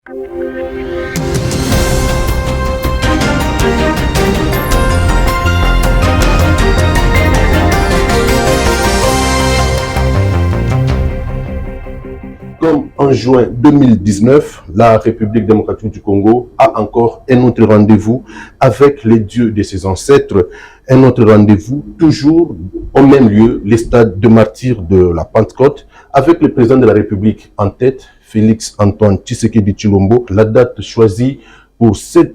Comme en juin 2019, la République démocratique du Congo a encore un autre rendez-vous avec les dieux de ses ancêtres, un autre rendez-vous toujours au même lieu, les stades de martyrs de la Pentecôte, avec le président de la République en tête, Félix Antoine Tshisekedi Tshilombo. La date choisie pour cet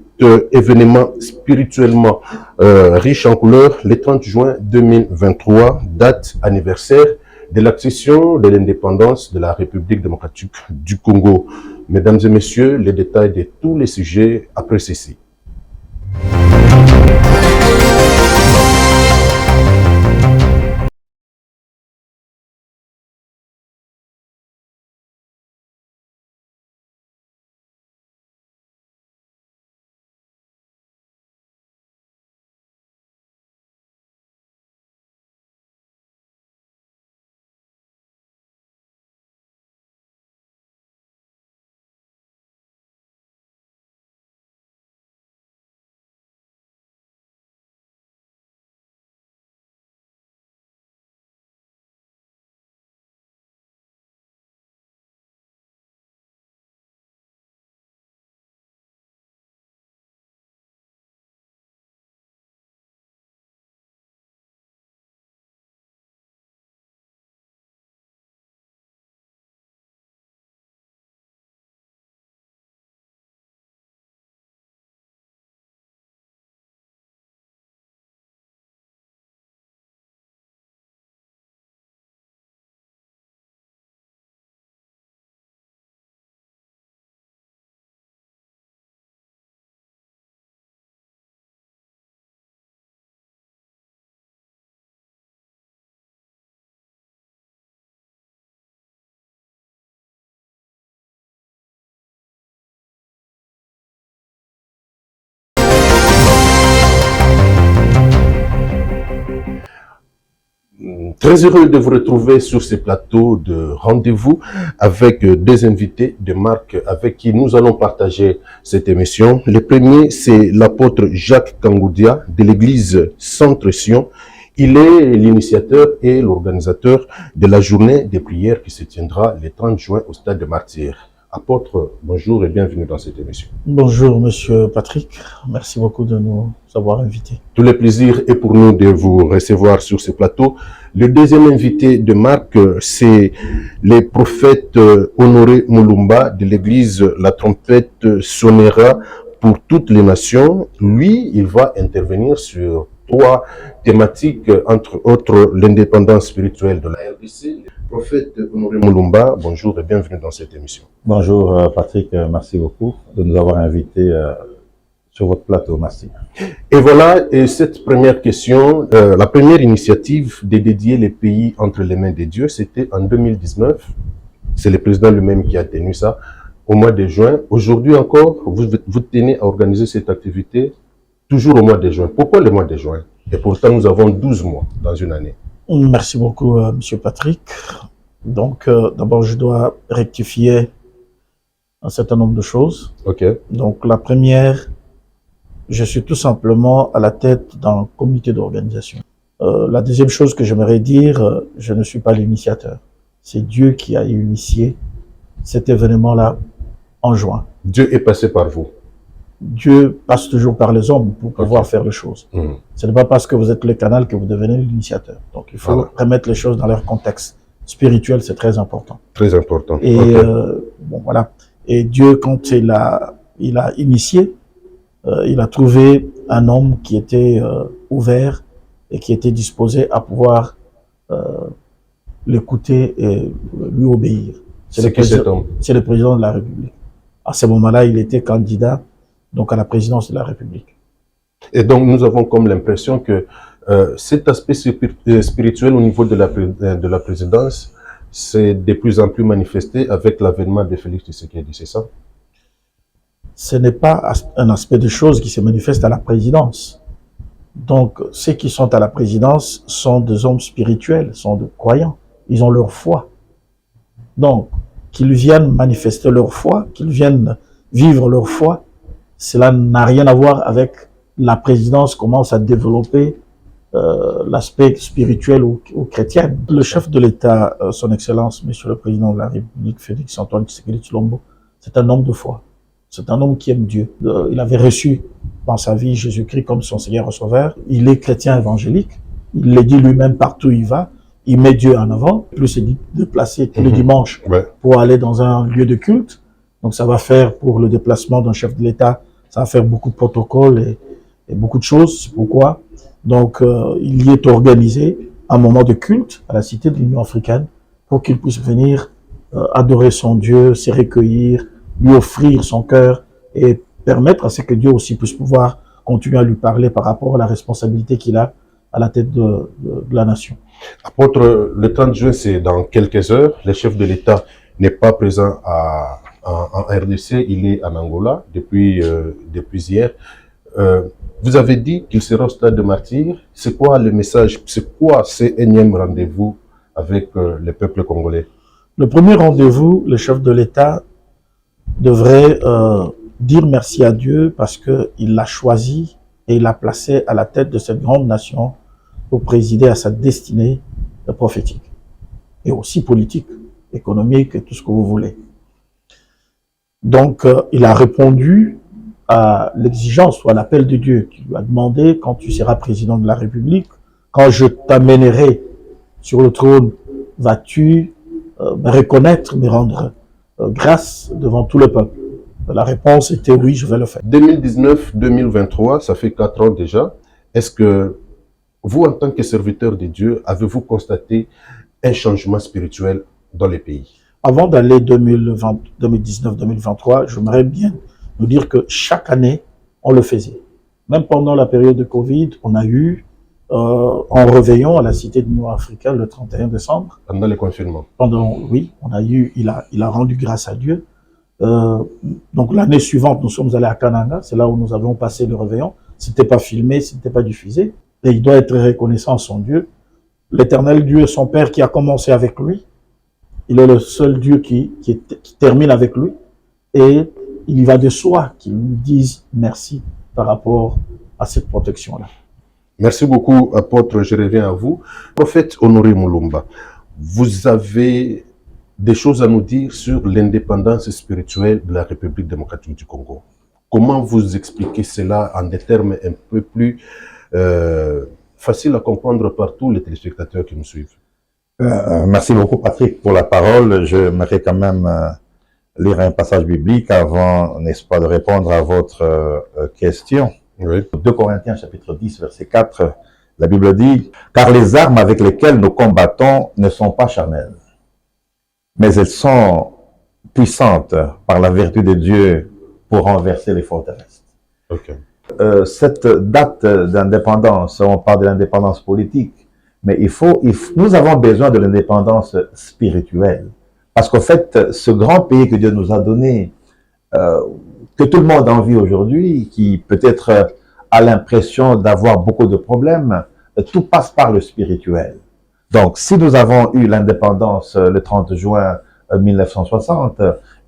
événement spirituellement riche en couleurs, le 30 juin 2023, date anniversaire de l'accession de l'indépendance de la République démocratique du Congo. Mesdames et messieurs, les détails de tous les sujets après ceci. Très heureux de vous retrouver sur ce plateau de rendez-vous avec deux invités de marque avec qui nous allons partager cette émission. Le premier, c'est l'apôtre Jacques Kangoudia de l'église Centre-Sion. Il est l'initiateur et l'organisateur de la journée des prières qui se tiendra le 30 juin au stade de Martyrs. Apôtre, bonjour et bienvenue dans cette émission. Bonjour Monsieur Patrick, merci beaucoup de nous avoir invités. Tout le plaisir est pour nous de vous recevoir sur ce plateau. Le deuxième invité de marque, c'est le prophète Honoré Mulumba de l'église La Trompette Sonnera pour toutes les nations. Lui, il va intervenir sur trois thématiques, entre autres l'indépendance spirituelle de la RDC. Le prophète Honoré Mulumba, bonjour et bienvenue dans cette émission. Bonjour Patrick, merci beaucoup de nous avoir invités sur votre plateau, merci. Et voilà, et cette première question, la première initiative de dédier les pays entre les mains de Dieu, c'était en 2019. C'est le président lui-même qui a tenu ça au mois de juin. Aujourd'hui encore, vous tenez à organiser cette activité toujours au mois de juin. Pourquoi le mois de juin? Et pourtant, nous avons 12 mois dans une année. Merci beaucoup Monsieur Patrick. Donc d'abord, je dois rectifier un certain nombre de choses. Ok. Donc la première, je suis tout simplement à la tête d'un comité d'organisation. La deuxième chose que j'aimerais dire, je ne suis pas l'initiateur. C'est Dieu qui a initié cet événement-là en juin. Dieu est passé par vous. Dieu passe toujours par les hommes pour pouvoir faire les choses. Ce n'est pas parce que vous êtes le canal que vous devenez l'initiateur. Donc il faut remettre les choses dans leur contexte spirituel, c'est très important. Très important. Et bon voilà. Et Dieu, quand il a initié, il a trouvé un homme qui était ouvert et qui était disposé à pouvoir l'écouter et lui obéir. C'est le président de la République. À ce moment-là, il était candidat donc à la présidence de la République. Et donc, nous avons comme l'impression que cet aspect spirituel au niveau de la présidence, c'est de plus en plus manifesté avec l'avènement de Félix Tshisekedi, c'est ça? Ce n'est pas un aspect de choses qui se manifeste à la présidence. Donc, ceux qui sont à la présidence sont des hommes spirituels, sont des croyants. Ils ont leur foi. Donc, qu'ils viennent manifester leur foi, qu'ils viennent vivre leur foi. Cela n'a rien à voir avec la présidence commence à développer l'aspect spirituel ou chrétien. Le chef de l'État, son Excellence, Monsieur le Président de la République, Félix Antoine Tshisekedi Tshilombo, c'est un homme de foi. C'est un homme qui aime Dieu. Il avait reçu dans sa vie Jésus-Christ comme son Seigneur et Sauveur. Il est chrétien évangélique. Il le dit lui-même partout où il va. Il met Dieu en avant. Plus il est déplacé tous les dimanches pour aller dans un lieu de culte. Donc ça va faire pour le déplacement d'un chef de l'État, ça va faire beaucoup de protocoles et beaucoup de choses. C'est pourquoi donc il y est organisé un moment de culte à la Cité de l'Union africaine pour qu'il puisse venir adorer son Dieu, se recueillir, lui offrir son cœur et permettre à ce que Dieu aussi puisse pouvoir continuer à lui parler par rapport à la responsabilité qu'il a à la tête de la nation. Apôtre, le 30 juin, c'est dans quelques heures. Le chef de l'État n'est pas présent en RDC, il est en Angola depuis hier. Vous avez dit qu'il sera au stade de Martyrs. C'est quoi le message? C'est quoi ce énième rendez-vous avec le peuple congolais? Le premier rendez-vous, le chef de l'État devrait dire merci à Dieu parce qu'il l'a choisi et il l'a placé à la tête de cette grande nation pour présider à sa destinée prophétique et aussi politique, économique et tout ce que vous voulez. Donc, il a répondu à l'exigence ou à l'appel de Dieu qui lui a demandé, quand tu seras président de la République, quand je t'amènerai sur le trône, vas-tu me reconnaître, me rendre grâce devant tout le peuple? La réponse était oui, je vais le faire. 2019-2023, ça fait 4 ans déjà. Est-ce que vous, en tant que serviteur de Dieu, avez-vous constaté un changement spirituel dans les pays? Avant d'aller 2019-2023, j'aimerais bien nous dire que chaque année, on le faisait. Même pendant la période de Covid, on a eu, en réveillon à la Cité de l'Union africaine le 31 décembre. Pendant les confinements. Oui, on a eu, il a rendu grâce à Dieu. Donc l'année suivante, nous sommes allés à Kananga, c'est là où nous avons passé le réveillon. C'était pas filmé, c'était pas diffusé. Et il doit être reconnaissant à son Dieu. L'Éternel Dieu est son Père qui a commencé avec lui. Il est le seul Dieu qui termine avec lui. Et il va de soi qu'il lui dise merci par rapport à cette protection-là. Merci beaucoup, apôtre. Je reviens à vous. Prophète Honoré Mulumba, vous avez des choses à nous dire sur l'indépendance spirituelle de la République démocratique du Congo. Comment vous expliquez cela en des termes un peu plus faciles à comprendre par tous les téléspectateurs qui nous suivent? Merci beaucoup, Patrick, pour la parole. J'aimerais quand même lire un passage biblique avant, n'est-ce pas, de répondre à votre question. Oui. 2 Corinthiens, chapitre 10, verset 4, la Bible dit « Car les armes avec lesquelles nous combattons ne sont pas charnelles, mais elles sont puissantes par la vertu de Dieu pour renverser les forteresses. » Okay. Cette date d'indépendance, on parle de l'indépendance politique, mais nous avons besoin de l'indépendance spirituelle. Parce qu'en fait, ce grand pays que Dieu nous a donné, que tout le monde envie aujourd'hui, qui peut-être a l'impression d'avoir beaucoup de problèmes, tout passe par le spirituel. Donc, si nous avons eu l'indépendance le 30 juin 1960,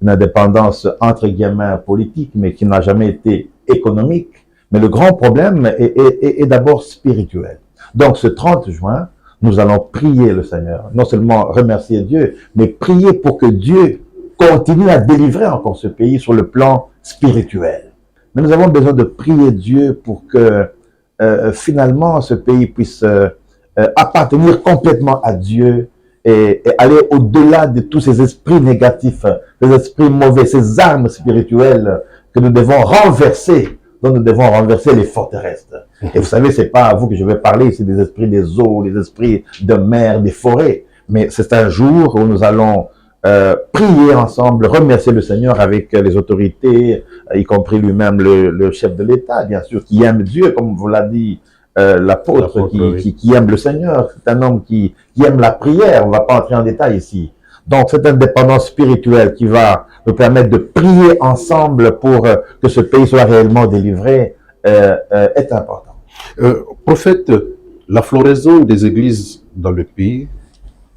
une indépendance entre guillemets politique, mais qui n'a jamais été économique, mais le grand problème est d'abord spirituel. Donc, ce 30 juin, nous allons prier le Seigneur, non seulement remercier Dieu, mais prier pour que Dieu continue à délivrer encore ce pays sur le plan spirituel. Mais nous avons besoin de prier Dieu pour que finalement ce pays puisse appartenir complètement à Dieu et aller au-delà de tous ces esprits négatifs, ces esprits mauvais, ces armes spirituelles que nous devons renverser, dont nous devons renverser les forteresses. Et vous savez, c'est pas à vous que je vais parler, c'est des esprits des eaux, les esprits de mer, des forêts. Mais c'est un jour où nous allons prier ensemble, remercier le Seigneur avec les autorités, y compris lui-même le chef de l'État, bien sûr, qui aime Dieu, comme vous l'a dit l'apôtre, qui aime le Seigneur. C'est un homme qui aime la prière. On va pas entrer en détail ici. Donc, cette indépendance spirituelle qui va nous permettre de prier ensemble pour que ce pays soit réellement délivré est important. Prophète, la floraison des églises dans le pays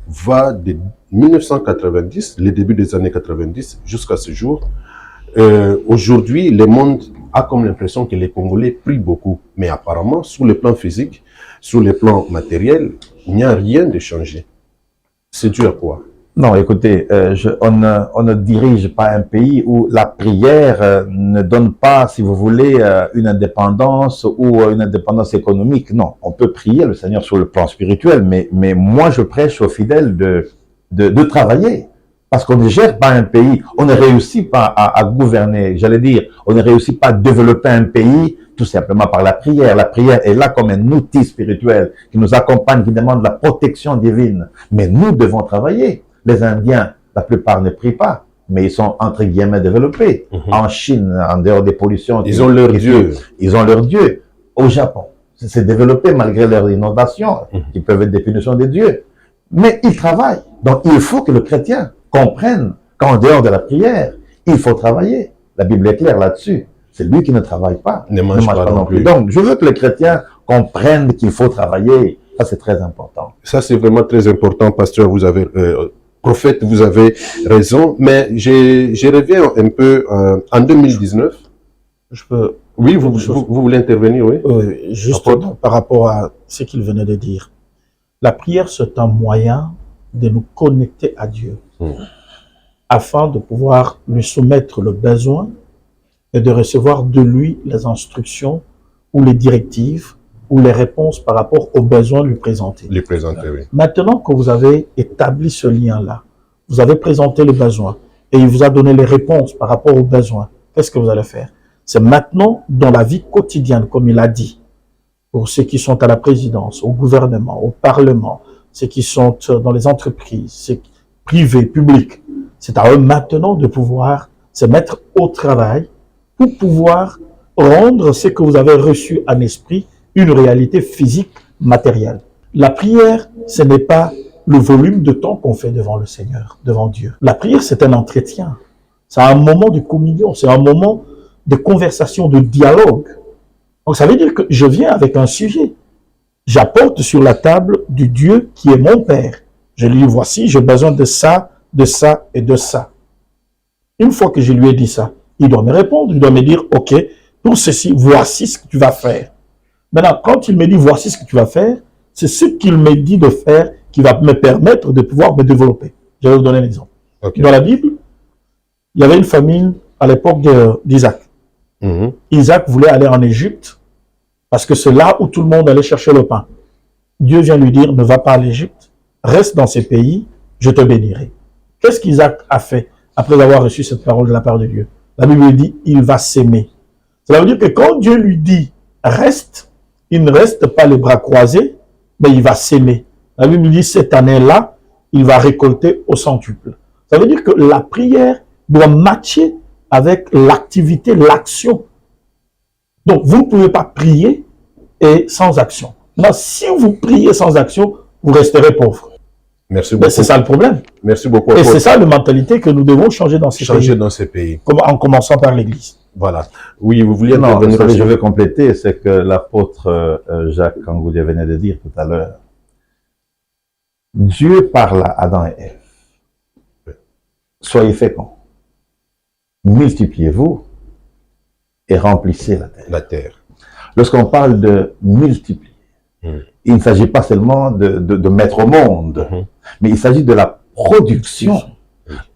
va de 1990, les débuts des années 90, jusqu'à ce jour. Aujourd'hui, le monde a comme l'impression que les Congolais prient beaucoup. Mais apparemment, sur le plan physique, sur le plan matériel, il n'y a rien de changé. C'est dû à quoi? Non, écoutez, on ne dirige pas un pays où la prière ne donne pas, si vous voulez, une indépendance ou une indépendance économique. Non, on peut prier le Seigneur sur le plan spirituel, mais moi je prêche aux fidèles de travailler. Parce qu'on ne gère pas un pays, on ne réussit pas à gouverner, j'allais dire, on ne réussit pas à développer un pays tout simplement par la prière. La prière est là comme un outil spirituel qui nous accompagne, qui demande la protection divine. Mais nous devons travailler. Les Indiens, la plupart ne prient pas, mais ils sont entre guillemets développés. En Chine, en dehors des pollutions. Ils ont leur Dieu. Ils ont leur Dieu. Au Japon, c'est développé malgré leurs inondations, qui peuvent être des punitions des dieux. Mais ils travaillent. Donc il faut que le chrétien comprenne qu'en dehors de la prière, il faut travailler. La Bible est claire là-dessus. C'est lui qui ne travaille pas, ne mange pas non plus. Donc, je veux que les chrétiens comprennent qu'il faut travailler. Ça, c'est très important. Ça, c'est vraiment très important, pasteur. Vous avez, prophète, vous avez raison. Mais je reviens un peu en 2019. Je peux... Oui, vous voulez intervenir, oui? Juste par rapport à ce qu'il venait de dire. La prière, c'est un moyen de nous connecter à Dieu, afin de pouvoir lui soumettre le besoin et de recevoir de lui les instructions ou les directives ou les réponses par rapport aux besoins lui présentés. Les présenter, oui. Maintenant que vous avez établi ce lien-là, vous avez présenté le besoin et il vous a donné les réponses par rapport aux besoins, qu'est-ce que vous allez faire? C'est maintenant dans la vie quotidienne, comme il a dit, pour ceux qui sont à la présidence, au gouvernement, au parlement, ceux qui sont dans les entreprises, ceux privés, publics. C'est à eux maintenant de pouvoir se mettre au travail pour pouvoir rendre ce que vous avez reçu en esprit une réalité physique, matérielle. La prière, ce n'est pas le volume de temps qu'on fait devant le Seigneur, devant Dieu. La prière, c'est un entretien. C'est un moment de communion, c'est un moment de conversation, de dialogue. Donc ça veut dire que je viens avec un sujet. J'apporte sur la table du Dieu qui est mon Père. Je lui dis, voici, j'ai besoin de ça et de ça. Une fois que je lui ai dit ça, il doit me répondre, il doit me dire, ok, pour ceci, voici ce que tu vas faire. Maintenant, quand il me dit, voici ce que tu vas faire, c'est ce qu'il me dit de faire qui va me permettre de pouvoir me développer. Je vais vous donner un exemple. Okay. Dans la Bible, il y avait une famine à l'époque d'Isaac. Isaac voulait aller en Égypte parce que c'est là où tout le monde allait chercher le pain. Dieu vient lui dire, ne va pas à l'Égypte, reste dans ces pays, je te bénirai. Qu'est-ce qu'Isaac a fait après avoir reçu cette parole de la part de Dieu? La Bible lui dit, il va s'aimer. Cela veut dire que quand Dieu lui dit, reste, il ne reste pas les bras croisés, mais il va s'aimer. La Bible dit, cette année-là, il va récolter au centuple. Ça veut dire que la prière doit matcher avec l'activité, l'action. Donc, vous ne pouvez pas prier et sans action. Maintenant, si vous priez sans action, vous resterez pauvre. Merci beaucoup. C'est ça le problème. Merci beaucoup. Et c'est ça la mentalité que nous devons changer dans ces pays. En commençant par l'Église. Voilà. Oui, vous vouliez intervenir. Non, je vais compléter, c'est que l'apôtre Jacques Kangoudé venait de dire tout à l'heure. Dieu parle à Adam et Ève. Soyez féconds. Multipliez-vous et remplissez la terre. Lorsqu'on parle de multiplier, il ne s'agit pas seulement de mettre au monde, mais il s'agit de la production.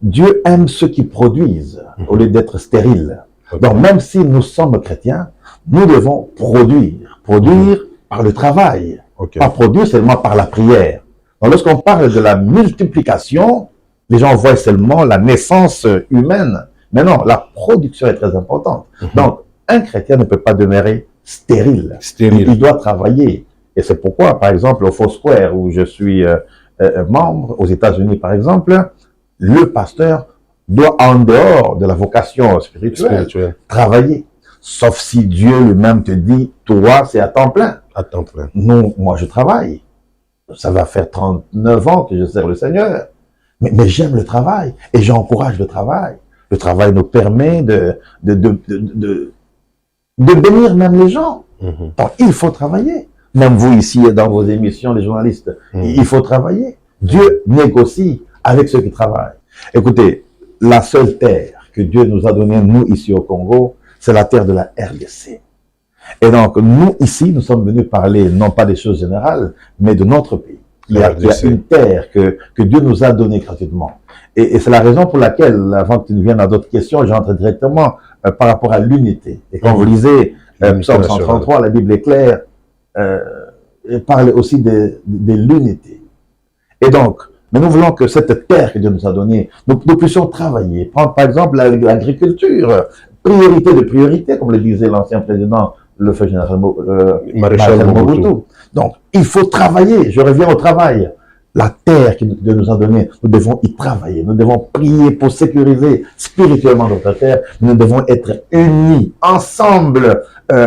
Dieu aime ceux qui produisent au lieu d'être stériles. Donc même si nous sommes chrétiens, nous devons produire. Produire par le travail, pas produire seulement par la prière. Donc lorsqu'on parle de la multiplication, les gens voient seulement la naissance humaine. Mais non, la production est très importante. Donc, un chrétien ne peut pas demeurer stérile. Il doit travailler. Et c'est pourquoi, par exemple, au Foursquare, où je suis membre, aux États-Unis, par exemple, le pasteur doit, en dehors de la vocation spirituelle, travailler. Sauf si Dieu lui-même te dit, toi, c'est à temps plein. À temps plein. Non, moi, je travaille. Ça va faire 39 ans que je sers le Seigneur. Mais j'aime le travail et j'encourage le travail. Le travail nous permet de bénir même les gens. Donc, il faut travailler. Même vous ici, dans vos émissions, les journalistes, il faut travailler. Dieu négocie avec ceux qui travaillent. Écoutez, la seule terre que Dieu nous a donnée, nous, ici au Congo, c'est la terre de la RDC. Et donc, nous, ici, nous sommes venus parler, non pas des choses générales, mais de notre pays. Il y a une terre que Dieu nous a donnée gratuitement. Et c'est la raison pour laquelle, avant que tu ne viennes à d'autres questions, j'entre directement par rapport à l'unité. Et quand vous lisez Psaume 133, la Bible est claire, elle parle aussi de l'unité. Et donc, mais nous voulons que cette terre que Dieu nous a donnée, nous puissions travailler. Prendre par exemple l'agriculture, priorité de priorité, comme le disait l'ancien président, le feu général Maréchal Mobutu. Donc, il faut travailler. Je reviens au travail. La terre que Dieu nous a donnée, nous devons y travailler. Nous devons prier pour sécuriser spirituellement notre terre. Nous devons être unis, ensemble,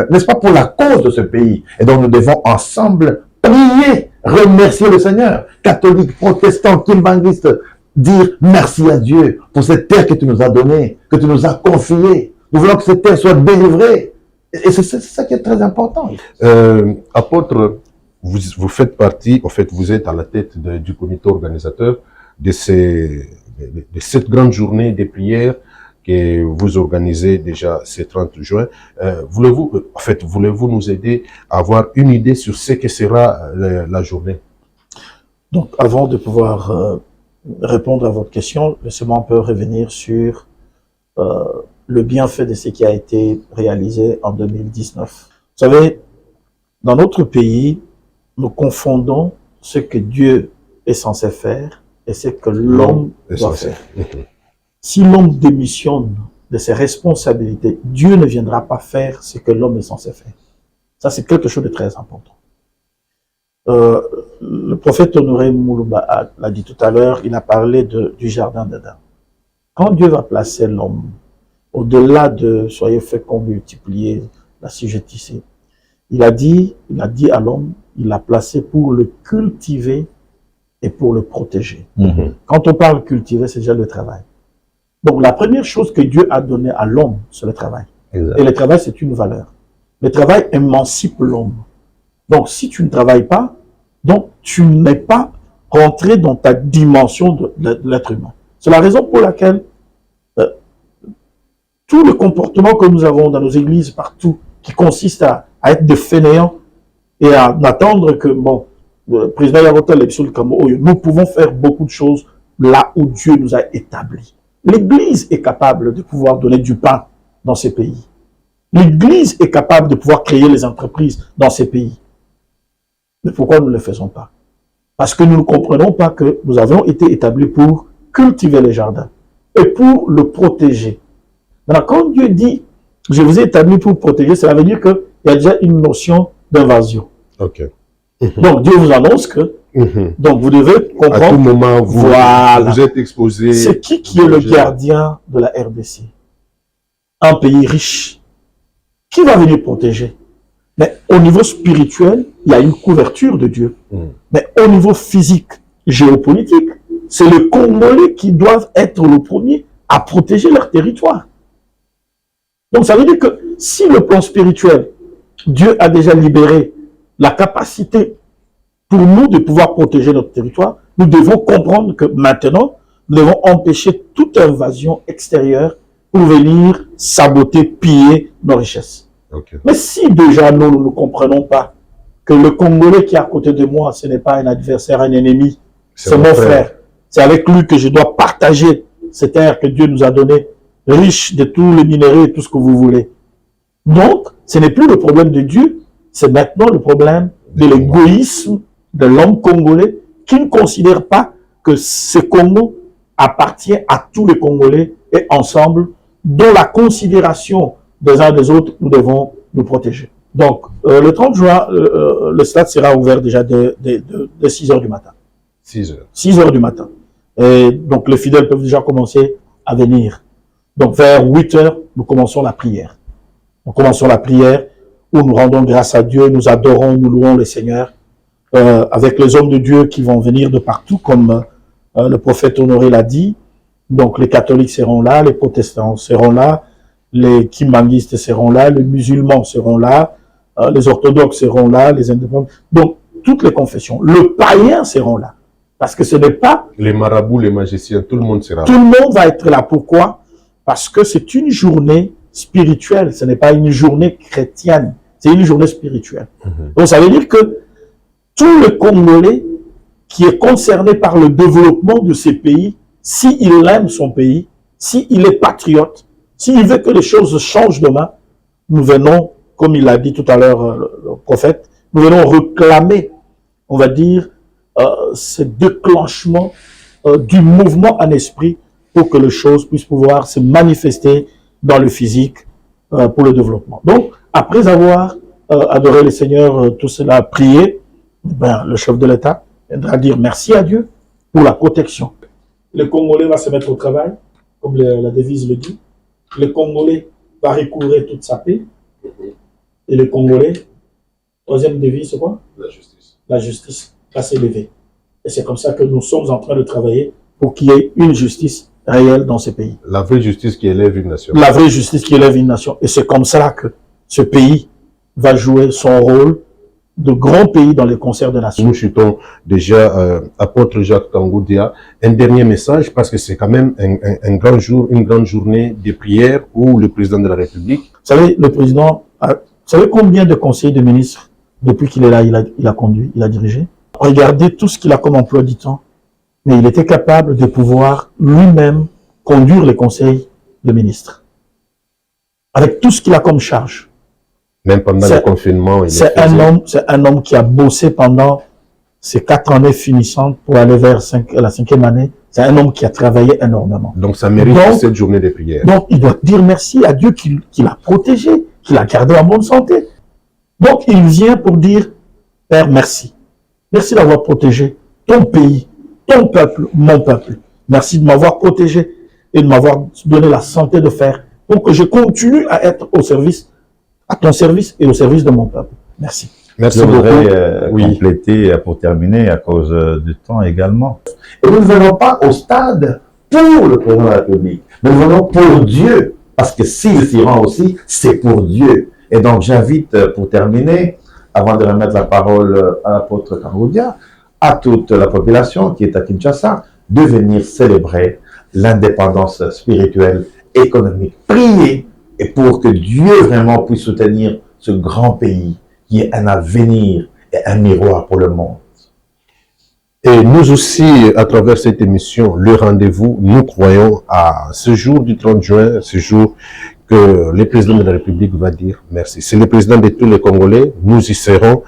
n'est-ce pas, pour la cause de ce pays. Et donc, nous devons ensemble prier, remercier le Seigneur. Catholiques, protestants, kimbanguistes, dire merci à Dieu pour cette terre que tu nous as donnée, que tu nous as confiée. Nous voulons que cette terre soit délivrée. Et c'est ça qui est très important. Apôtre, vous faites partie, en fait, vous êtes à la tête du comité organisateur de cette grande journée des prières que vous organisez déjà ce 30 juin. Voulez-vous nous aider à avoir une idée sur ce que sera la journée? Donc, avant de pouvoir répondre à votre question, laissez-moi un peu revenir sur le bienfait de ce qui a été réalisé en 2019. Vous savez, dans notre pays, nous confondons ce que Dieu est censé faire et ce que l'homme doit faire. Si l'homme démissionne de ses responsabilités, Dieu ne viendra pas faire ce que l'homme est censé faire. Ça, c'est quelque chose de très important. Le prophète Honoré Moulouba l'a dit tout à l'heure, il a parlé du jardin d'Adam. Quand Dieu va placer l'homme, au-delà de « soyez féconds, multipliez, l'assujettissez », il a dit à l'homme, il l'a placé pour le cultiver et pour le protéger. Quand on parle cultiver, c'est déjà le travail. Donc la première chose que Dieu a donnée à l'homme, c'est le travail. Exact. Et le travail, c'est une valeur. Le travail émancipe l'homme. Donc si tu ne travailles pas, donc tu n'es pas rentré dans ta dimension de l'être humain. C'est la raison pour laquelle tout le comportement que nous avons dans nos églises partout, qui consiste à être des fainéants et à attendre que, bon, le président Yarotel nous pouvons faire beaucoup de choses là où Dieu nous a établis. L'Église est capable de pouvoir donner du pain dans ces pays. L'Église est capable de pouvoir créer les entreprises dans ces pays. Mais pourquoi nous ne le faisons pas? Parce que nous ne comprenons pas que nous avons été établis pour cultiver les jardins et pour le protéger. Maintenant, quand Dieu dit « je vous ai établi pour protéger », cela veut dire qu'il y a déjà une notion d'invasion. Ok. Donc Dieu vous annonce que donc vous devez comprendre. À tout moment, vous êtes exposé. C'est qui est le gardien de la RDC? Un pays riche. Qui va venir protéger? Mais au niveau spirituel, il y a une couverture de Dieu. Mais au niveau physique, géopolitique, c'est les Congolais qui doivent être le premier à protéger leur territoire. Donc ça veut dire que si le plan spirituel, Dieu a déjà libéré la capacité pour nous de pouvoir protéger notre territoire, nous devons comprendre que maintenant, nous devons empêcher toute invasion extérieure pour venir saboter, piller nos richesses. Okay. Mais si déjà nous ne comprenons pas que le Congolais qui est à côté de moi, ce n'est pas un adversaire, un ennemi, c'est mon frère. C'est avec lui que je dois partager cette terre que Dieu nous a donnée, riche de tous les minéraux et tout ce que vous voulez. Donc, ce n'est plus le problème de Dieu, c'est maintenant le problème de l'égoïsme de l'homme congolais qui ne considère pas que ce Congo appartient à tous les Congolais et ensemble, dont la considération des uns des autres, nous devons nous protéger. Donc, le 30 juin, le stade sera ouvert déjà de 6 heures du matin. 6 heures. 6 heures du matin. Et donc, les fidèles peuvent déjà commencer à venir. Donc, vers 8 heures, nous commençons la prière. Nous commençons la prière où nous rendons grâce à Dieu, nous adorons, nous louons le Seigneur, avec les hommes de Dieu qui vont venir de partout, comme le prophète Honoré l'a dit. Donc, les catholiques seront là, les protestants seront là, les kimbanguistes seront là, les musulmans seront là, les orthodoxes seront là, les indépendants. Donc, toutes les confessions. Le païen seront là. Parce que ce n'est pas... Les marabouts, les magiciens, tout le monde sera là. Tout le monde va être là. Pourquoi? parce que c'est une journée spirituelle, ce n'est pas une journée chrétienne, c'est une journée spirituelle. Donc ça veut dire que tout le Congolais qui est concerné par le développement de ces pays, s'il aime son pays, s'il est patriote, s'il veut que les choses changent demain, nous venons, comme il l'a dit tout à l'heure le prophète, nous venons réclamer, on va dire, ce déclenchement du mouvement en esprit pour que les choses puissent pouvoir se manifester dans le physique pour le développement. Donc, après avoir adoré le Seigneur, tout cela, prié, ben, le chef de l'État viendra dire merci à Dieu pour la protection. Le Congolais va se mettre au travail, comme la devise le dit. Le Congolais va recouvrir toute sa paix. Et le Congolais, troisième devise, c'est quoi? La justice. La justice va s'élever. Et c'est comme ça que nous sommes en train de travailler pour qu'il y ait une justice réelle dans ces pays. La vraie justice qui élève une nation. La vraie justice qui élève une nation. Et c'est comme ça que ce pays va jouer son rôle de grand pays dans les concerts de nations. Nous chutons déjà apôtre Jacques Kangoudia. Un dernier message, parce que c'est quand même un grand jour, une grande journée de prière où le président de la République... Vous savez, le président, vous savez combien de conseillers de ministres, depuis qu'il est là, il a conduit, il a dirigé? Regardez tout ce qu'il a comme emploi du temps. Mais il était capable de pouvoir lui-même conduire les conseils de ministres. Avec tout ce qu'il a comme charge. Même pendant le confinement. C'est un homme qui a bossé pendant ces 4 années finissantes pour aller vers la 5e année. C'est un homme qui a travaillé énormément. Donc ça mérite cette journée de prière. Donc il doit dire merci à Dieu qui l'a protégé, qui l'a gardé en bonne santé. Donc il vient pour dire, Père, merci. Merci d'avoir protégé ton pays, ton peuple, mon peuple. Merci de m'avoir protégé et de m'avoir donné la santé de faire pour que je continue à être au service, à ton service et au service de mon peuple. Merci. Merci beaucoup. Je voudrais compléter pour terminer à cause du temps également. Et nous ne venons pas au stade pour le président de la République, mais nous venons pour Dieu. Parce que s'il s'y rend aussi, c'est pour Dieu. Et donc j'invite pour terminer, avant de remettre la parole à l'apôtre Kangoudia, à toute la population qui est à Kinshasa, de venir célébrer l'indépendance spirituelle, économique. Prier et pour que Dieu vraiment puisse soutenir ce grand pays qui est un avenir et un miroir pour le monde. Et nous aussi, à travers cette émission, le rendez-vous, nous croyons à ce jour du 30 juin, ce jour que le président de la République va dire merci. C'est le président de tous les Congolais, nous y serons.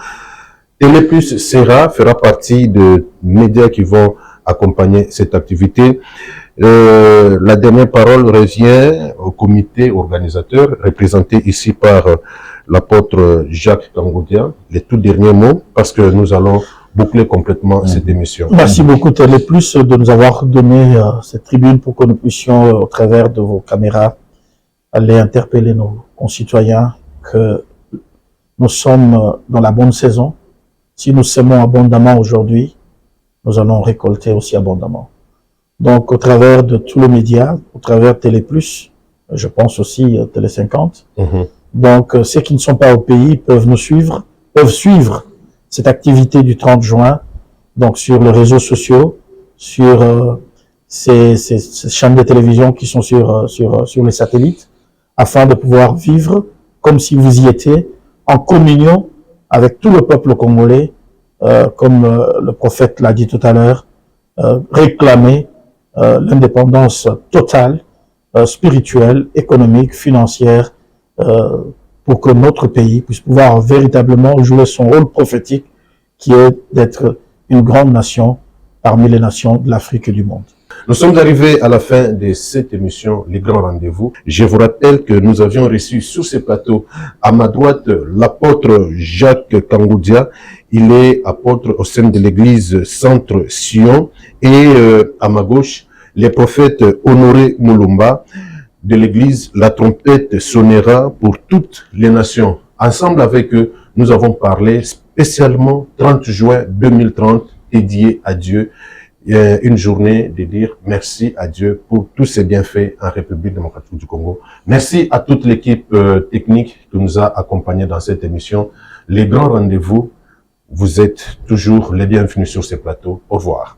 Téléplus fera partie de médias qui vont accompagner cette activité. La dernière parole revient au comité organisateur, représenté ici par l'apôtre Jacques Kangoudia. Les tout derniers mots, parce que nous allons boucler complètement cette émission. Merci beaucoup Téléplus de nous avoir donné cette tribune pour que nous puissions, au travers de vos caméras, aller interpeller nos concitoyens que nous sommes dans la bonne saison. Si nous semons abondamment aujourd'hui, nous allons récolter aussi abondamment. Donc, au travers de tous les médias, au travers de Téléplus, je pense aussi Télé 50. Donc, ceux qui ne sont pas au pays peuvent nous suivre, peuvent suivre cette activité du 30 juin, donc sur les réseaux sociaux, sur ces chaînes de télévision qui sont sur les satellites, afin de pouvoir vivre comme si vous y étiez, en communion avec tout le peuple congolais, comme le prophète l'a dit tout à l'heure, réclamer l'indépendance totale, spirituelle, économique, financière, pour que notre pays puisse pouvoir véritablement jouer son rôle prophétique, qui est d'être une grande nation parmi les nations de l'Afrique et du monde. Nous sommes arrivés à la fin de cette émission, Les Grands Rendez-vous. Je vous rappelle que nous avions reçu sur ce plateau, à ma droite, l'apôtre Jacques Kangoudia. Il est apôtre au sein de l'église Centre Sion. Et à ma gauche, le prophète Honoré Moulumba de l'église La Trompette Sonnera pour toutes les nations. Ensemble avec eux, nous avons parlé spécialement 30 juin 2030, dédié à Dieu. Une journée de dire merci à Dieu pour tous ses bienfaits en République démocratique du Congo. Merci à toute l'équipe technique qui nous a accompagnés dans cette émission. Les Grands Rendez-vous, vous êtes toujours les bienvenus sur ces plateaux. Au revoir.